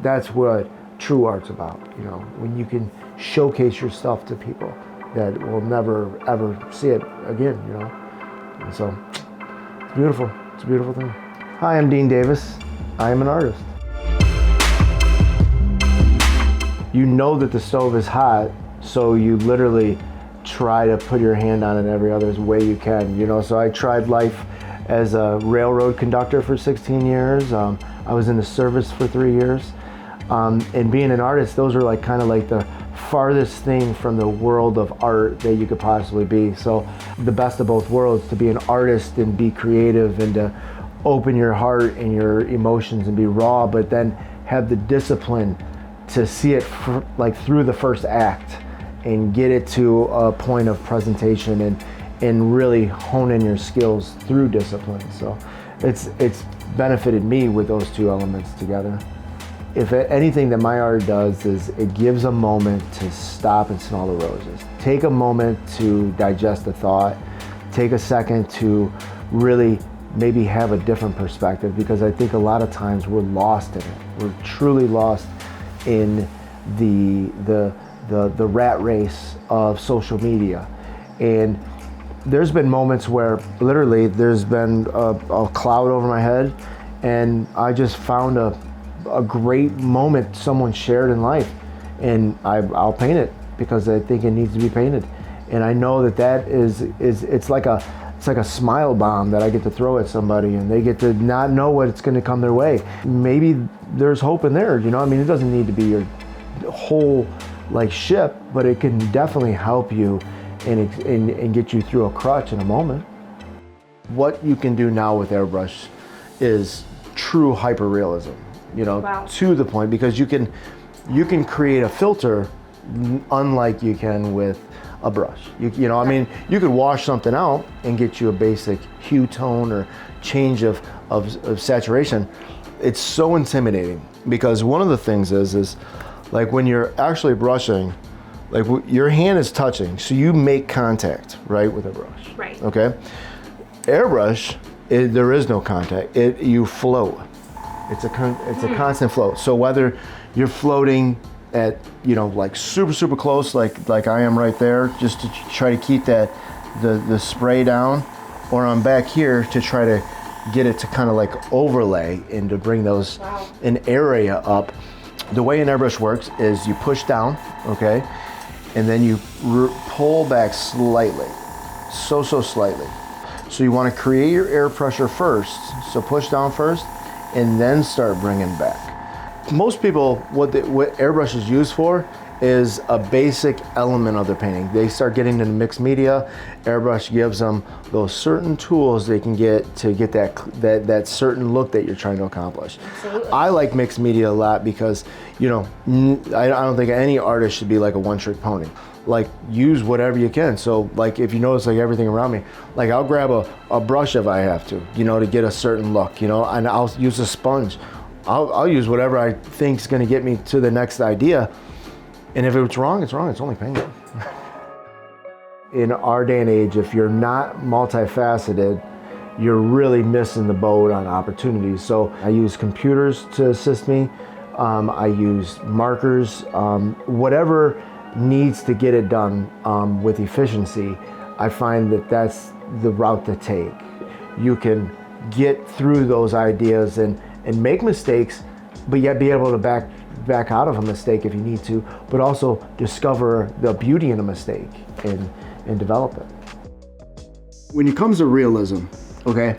that's what true art's about, you know, when you can showcase your stuff to people that will never ever see it again, you know. And so it's beautiful. It's a beautiful thing. Hi, I'm Dean Davis. I am an artist. You know that the stove is hot, so you literally try to put your hand on it every other way you can, you know. So I tried life as a railroad conductor for 16 years. I was in the service for 3 years. And being an artist, those are like kind of like the farthest thing from the world of art that you could possibly be. So the best of both worlds, to be an artist and be creative and to open your heart and your emotions and be raw, but then have the discipline to see it like through the first act and get it to a point of presentation and really hone in your skills through discipline. So it's benefited me with those two elements together. If anything that my art does is it gives a moment to stop and smell the roses. Take a moment to digest a thought. Take a second to really maybe have a different perspective, because I think a lot of times we're lost in it. We're truly lost in the rat race of social media. And there's been moments where literally there's been a cloud over my head, and I just found a great moment someone shared in life, and I'll paint it because I think it needs to be painted. And I know that is it's like a smile bomb that I get to throw at somebody, and they get to not know what's going to come their way. Maybe there's hope in there, you know. I mean, it doesn't need to be your whole like ship, but it can definitely help you and get you through a crutch in a moment. What you can do now with airbrush is true hyperrealism, you know. Wow. To the point, because you can create a filter unlike you can with a brush. You know, I mean, you could wash something out and get you a basic hue tone or change of saturation. It's so intimidating, because one of the things is like when you're actually brushing, like your hand is touching, so you make contact, right, with a brush. Right. Okay. Airbrush, there is no contact. You float. It's a constant float. So whether you're floating at, you know, like super close, like I am right there, just to try to keep the spray down, or I'm back here to try to get it to kind of like overlay and to bring those an area up. The way an airbrush works is you push down, okay, and then you pull back slightly, so slightly. So you want to create your air pressure first, so push down first, and then start bringing back. Most people, what airbrush is used for is a basic element of their painting. They start getting into mixed media. Airbrush gives them those certain tools they can get to get that certain look that you're trying to accomplish. Absolutely. I like mixed media a lot because, you know, I don't think any artist should be like a one-trick pony. Like, use whatever you can. So like, if you notice, like everything around me, like I'll grab a brush if I have to, you know, to get a certain look, you know, and I'll use a sponge. I'll use whatever I think is going to get me to the next idea. And if it's wrong, it's wrong. It's only paint. In our day and age, if you're not multifaceted, you're really missing the boat on opportunities. So I use computers to assist me. I use markers, whatever needs to get it done with efficiency. I find that that's the route to take. You can get through those ideas and make mistakes, but yet be able to back out of a mistake if you need to, but also discover the beauty in a mistake and develop it. When it comes to realism, okay,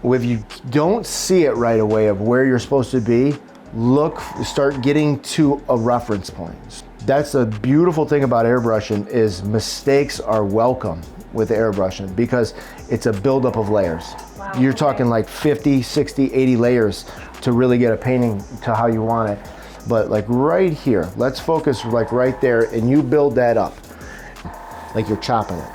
if you don't see it right away of where you're supposed to be, start getting to a reference point. That's the beautiful thing about airbrushing, is mistakes are welcome with airbrushing, because it's a buildup of layers. Wow. You're talking like 50, 60, 80 layers to really get a painting to how you want it. But like right here, let's focus like right there, and you build that up like you're chopping it.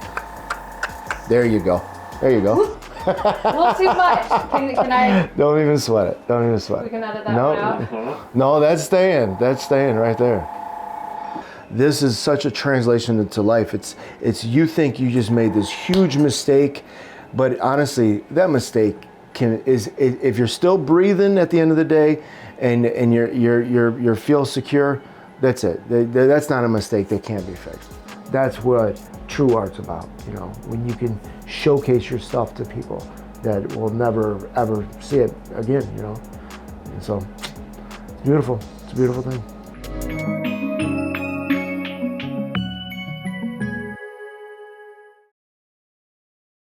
There you go. There you go. A little too much. Can I? Don't even sweat it. Don't even sweat it. We can edit that one out. No, that's staying. That's staying right there. This is such a translation into life. It's you think you just made this huge mistake, but honestly, that mistake if you're still breathing at the end of the day, and you're feel secure, that's it. That's not a mistake that can't be fixed. That's what true art's about. You know, when you can showcase your stuff to people that will never ever see it again. You know, and so it's beautiful. It's a beautiful thing.